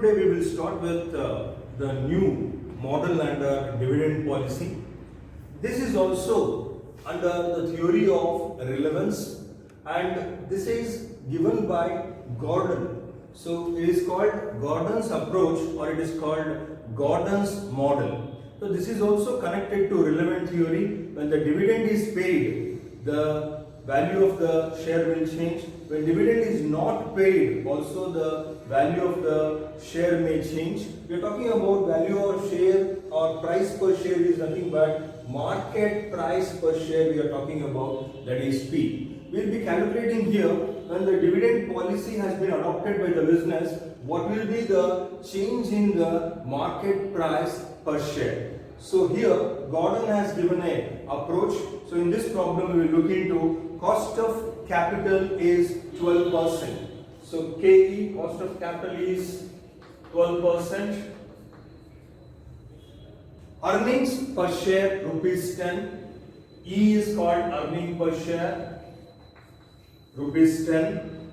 today we will start with the new model under dividend policy. This is also under the theory of relevance, and this is given by Gordon. So it is called Gordon's approach, or it is called Gordon's model. So this is also connected to relevant theory. When the dividend is paid, the value of the share will change. When dividend is not paid, also the value of the share may change. We are talking about value of share or price per share is nothing but market price per share we are talking about, that is P. We will be calculating here when the dividend policy has been adopted by the business, what will be the change in the market price per share. So here Gordon has given a approach. So in this problem we will look into cost of capital is 12%. So KE, cost of capital is 12%. Earnings per share rupees 10. E is called earning per share rupees 10.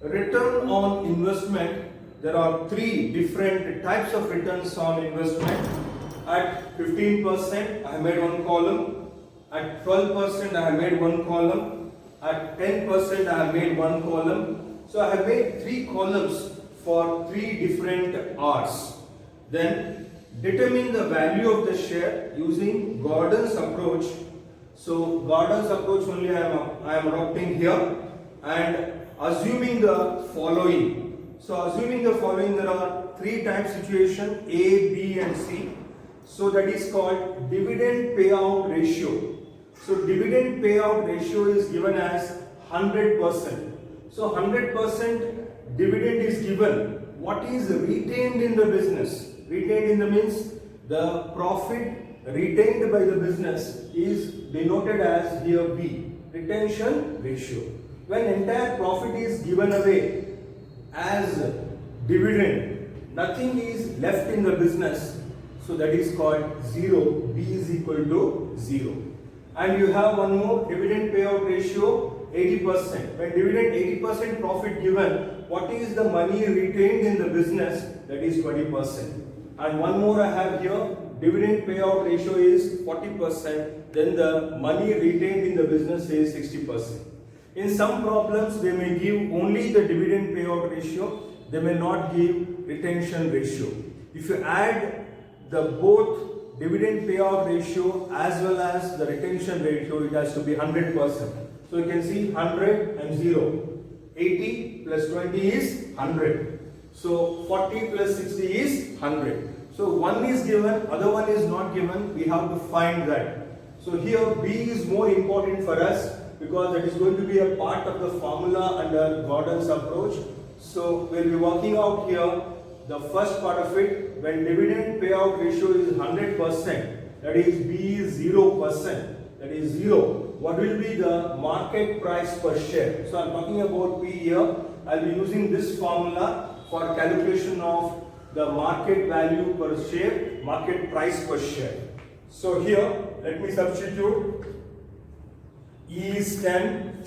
Return on investment, there are three different types of returns on investment. At 15% I have made one column, at 12% I have made one column, at 10% I have made one column. So I have made three columns for three different R's. Then determine the value of the share using Gordon's approach. So Gordon's approach only I am adopting here, and assuming the following. So assuming the following, there are three type situation A, B and C. So that is called dividend payout ratio. So dividend payout ratio is given as 100%. So 100% dividend is given. What is retained in the business? Retained in the means the profit retained by the business is denoted as here B, retention ratio. When entire profit is given away as dividend, nothing is left in the business. So that is called 0, B is equal to 0. And you have one more, dividend payout ratio 80%. When dividend 80% profit given, what is the money retained in the business? That is 20%. And one more I have here, dividend payout ratio is 40%, then the money retained in the business is 60%. In some problems they may give only the dividend payout ratio, they may not give retention ratio. If you add the both dividend payout ratio as well as the retention ratio, it has to be 100%. So you can see 100 and 0. 80 plus 20 is 100. So 40 plus 60 is 100. So one is given, other one is not given. We have to find that. So here B is more important for us because that is going to be a part of the formula under Gordon's approach. So we'll be working out here the first part of it. When dividend payout ratio is 100%, that is B is 0%, that is 0. What will be the market price per share? So I'm talking about P here. I'll be using this formula for calculation of the market value per share, market price per share. So here, let me substitute. E is 10,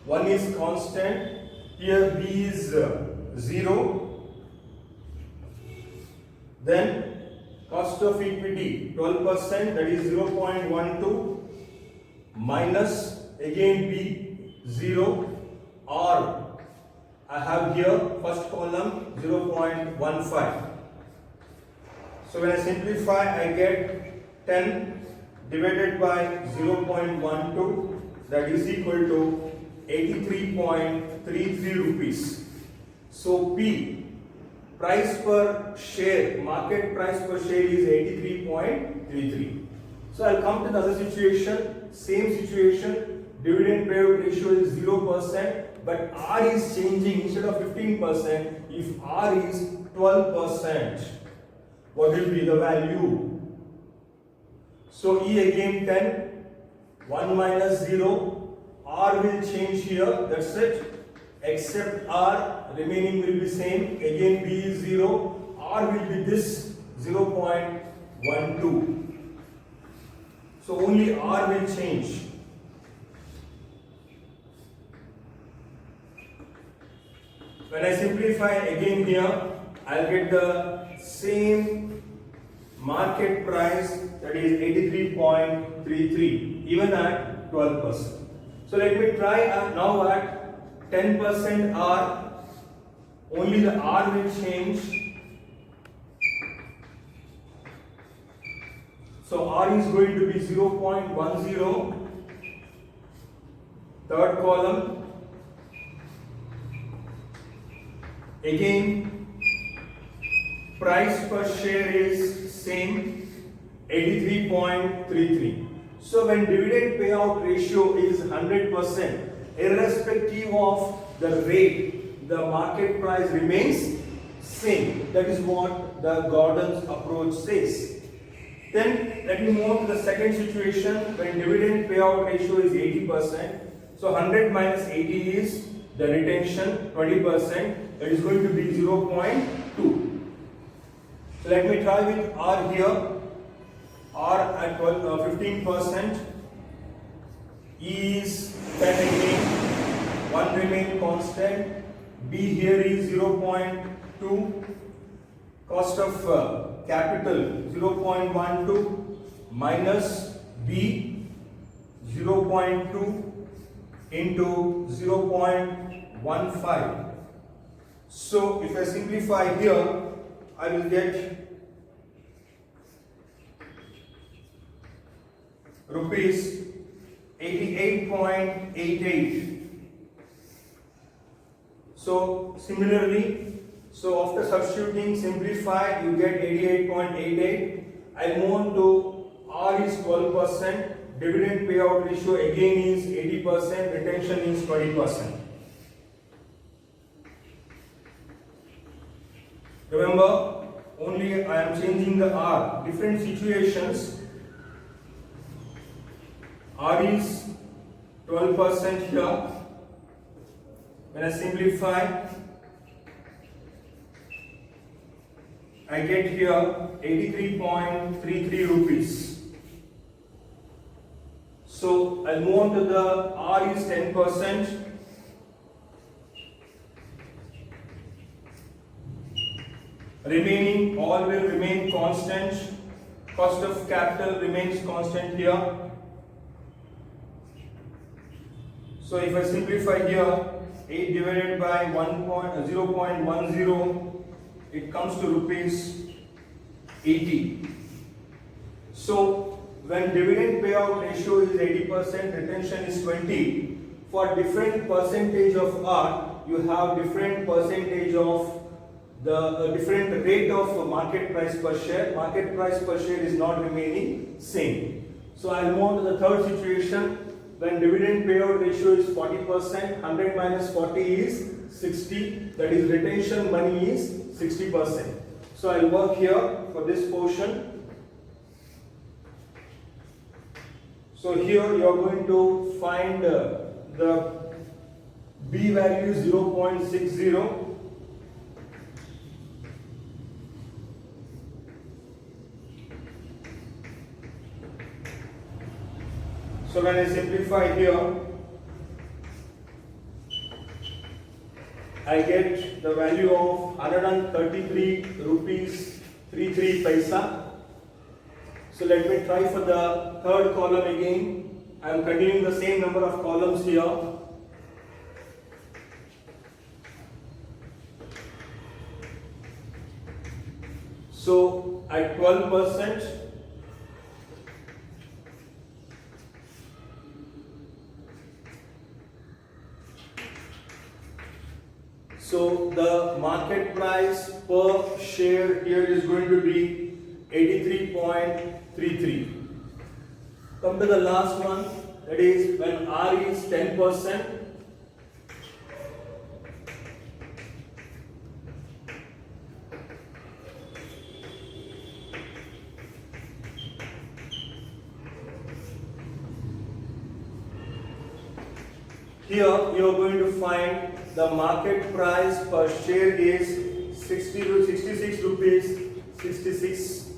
1 is constant, here B is 0. Then cost of equity 12%, that is 0.12, minus again B 0, or I have here first column 0.15. So when I simplify, I get 10 divided by 0.12, that is equal to 83.33 rupees. So P, price per share, market price per share is 83.33. So I'll come to the other situation, same situation, dividend payout ratio is 0%, but R is changing. Instead of 15%, if R is 12%, what will be the value? So E again 10, 1 minus 0, R will change here, that's it. Except R, remaining will be same. Again B is 0, R will be this 0.12. So only R will change. When I simplify again here, I'll get the same market price, that is 83.33, even at 12%. So let me try now at 10% R. Only the R will change. So R is going to be 0.10. Third column. Again, price per share is same, 83.33. So when dividend payout ratio is 100%, irrespective of the rate, the market price remains same. That is what the Gordon's approach says. Then let me move on to the second situation when dividend payout ratio is 80%. So 100 minus 80 is the retention, 20%. That is going to be 0.2. So let me try with R here. R at 15%. E is 10 again. 1 remain constant. B here is 0.2. Cost of capital 0.12 minus B 0.2 into 0.15. So if I simplify here, I will get rupees 88.88. So similarly, so after substituting, simplify, you get 88.88. I move on to R is 12%. Dividend payout ratio again is 80%. Retention is 20%. Remember, only I am changing the R. Different situations. R is 12% here. When I simplify, I get here 83.33 rupees. So I'll move on to the R is 10%. Remaining all will remain constant. Cost of capital remains constant here. So if I simplify here, 8 divided by 0.10, it comes to rupees 80. So when dividend payout ratio is 80%, retention is 20. For different percentage of R, you have different percentage of the different rate of market price per share. Market price per share is not remaining same. So I'll move on to the third situation. When dividend payout ratio is 40%, 100 minus 40 is 60. That is retention money is 60%. So I'll work here for this portion. So here you are going to find the B value 0.60. So when I simplify here, I get the value of 133 rupees 33 paisa. So let me try for the third column again. I am continuing the same number of columns here. So at 12%, so the market price per share here is going to be 83.33. Come to the last one, that is when R is 10%. Here you are going to find the market price per share is 66 rupees 66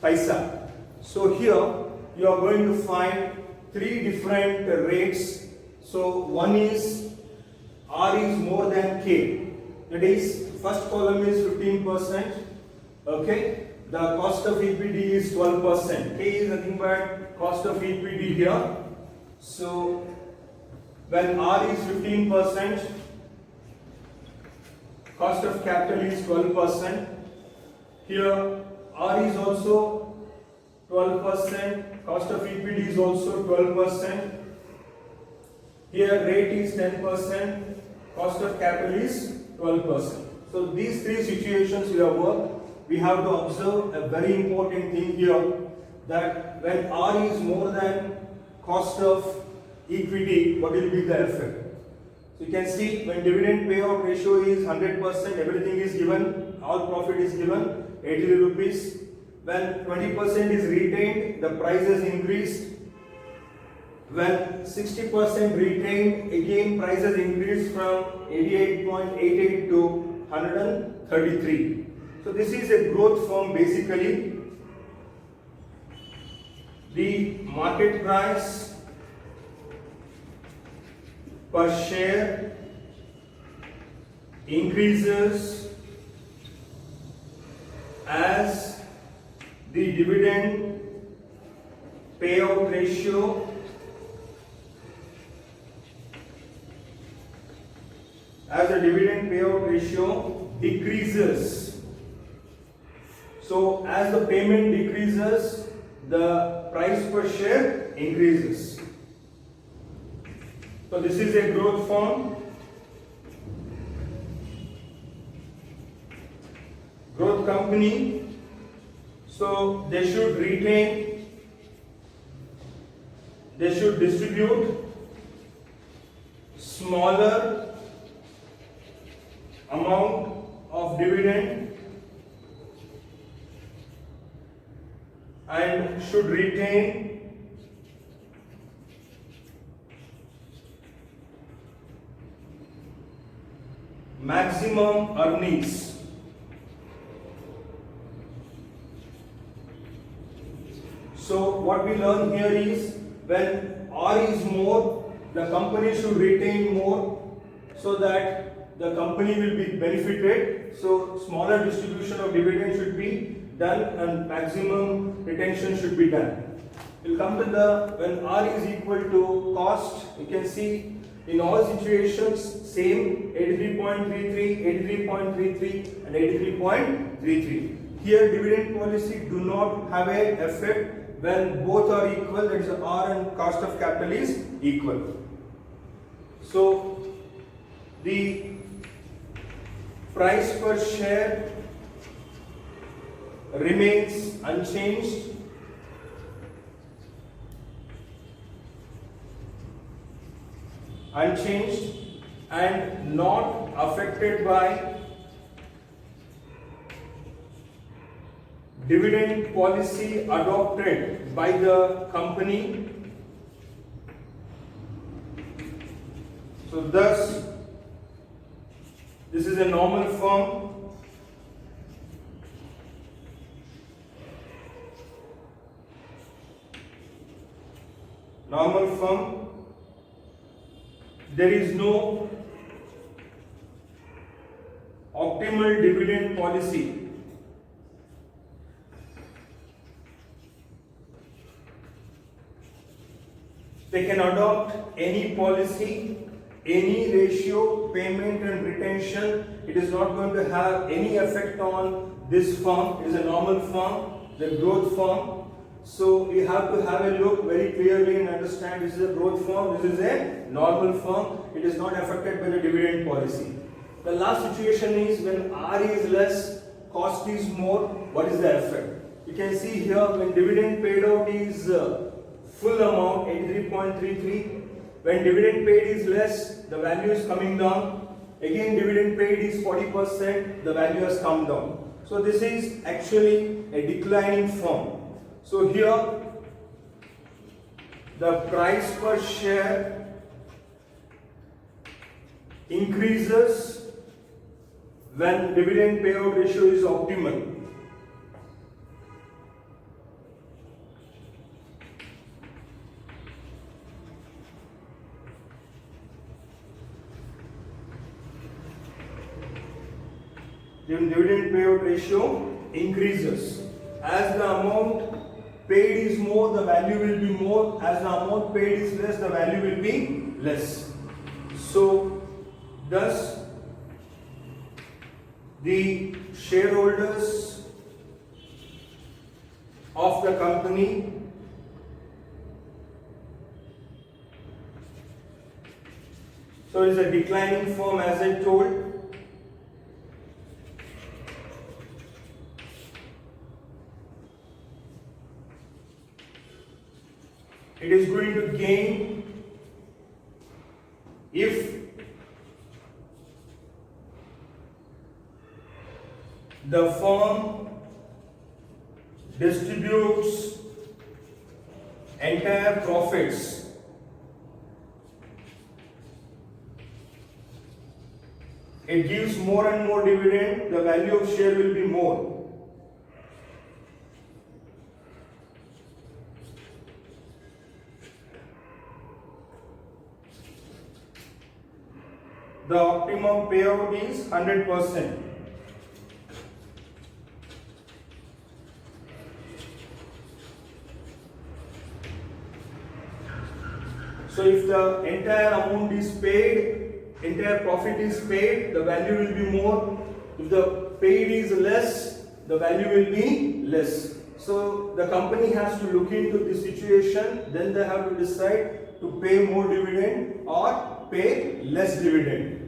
paisa. So here you are going to find three different rates. So one is R is more than K. That is first column is 15%. Okay. The cost of equity is 12%. K is nothing but cost of equity here. So when R is 15%, cost of capital is 12%. Here R is also 12%, cost of equity is also 12%. Here rate is 10%, cost of capital is 12%. So these three situations we have worked. We have to observe a very important thing here, that when R is more than cost of equity, what will be the effect? So you can see when dividend payout ratio is 100%, everything is given, all profit is given, 80 rupees. When 20% is retained, the price is increased. When 60% retained, again price has increased from 88.88 to 133. So this is a growth firm basically. The market price per share increases as the dividend payout ratio decreases. So as the payment decreases, the price per share increases. So this is a growth firm. Growth company. So they should distribute smaller amount of dividend and should retain maximum earnings. So what we learn here is when R is more, the company should retain more so that the company will be benefited. So smaller distribution of dividend should be done and maximum retention should be done. We'll come to the when R is equal to cost. You can see in all situations same 83.33, 83.33 and 83.33. Here dividend policy do not have a effect when both are equal, that is R and cost of capital is equal. So the price per share remains unchanged. And not affected by dividend policy adopted by the company. So thus this is a normal firm. There is no optimal dividend policy. They can adopt any policy, any ratio, payment and retention. It is not going to have any effect on this firm. It is a normal firm, the growth firm. So we have to have a look very clearly and understand this is a growth firm, this is a normal firm. It is not affected by the dividend policy. The last situation is when R is less, cost is more. What is the effect? You can see here when dividend paid out is full amount 83.33. When dividend paid is less, the value is coming down. Again dividend paid is 40%, the value has come down. So this is actually a declining firm. So here the price per share increases when dividend payout ratio is optimal. dividend payout ratio increases. As the amount paid is more, the value will be more. As the amount paid is less, the value will be less. So, thus, the shareholders of the company so it is a declining form, as I told. It is going to gain if the firm distributes entire profits it gives more and more dividend, the value of share will be more. The optimum payout is 100%. So if the entire amount is paid, entire profit is paid, the value will be more. If the paid is less, the value will be less. So the company has to look into the situation, then they have to decide to pay more dividend or pay less dividend.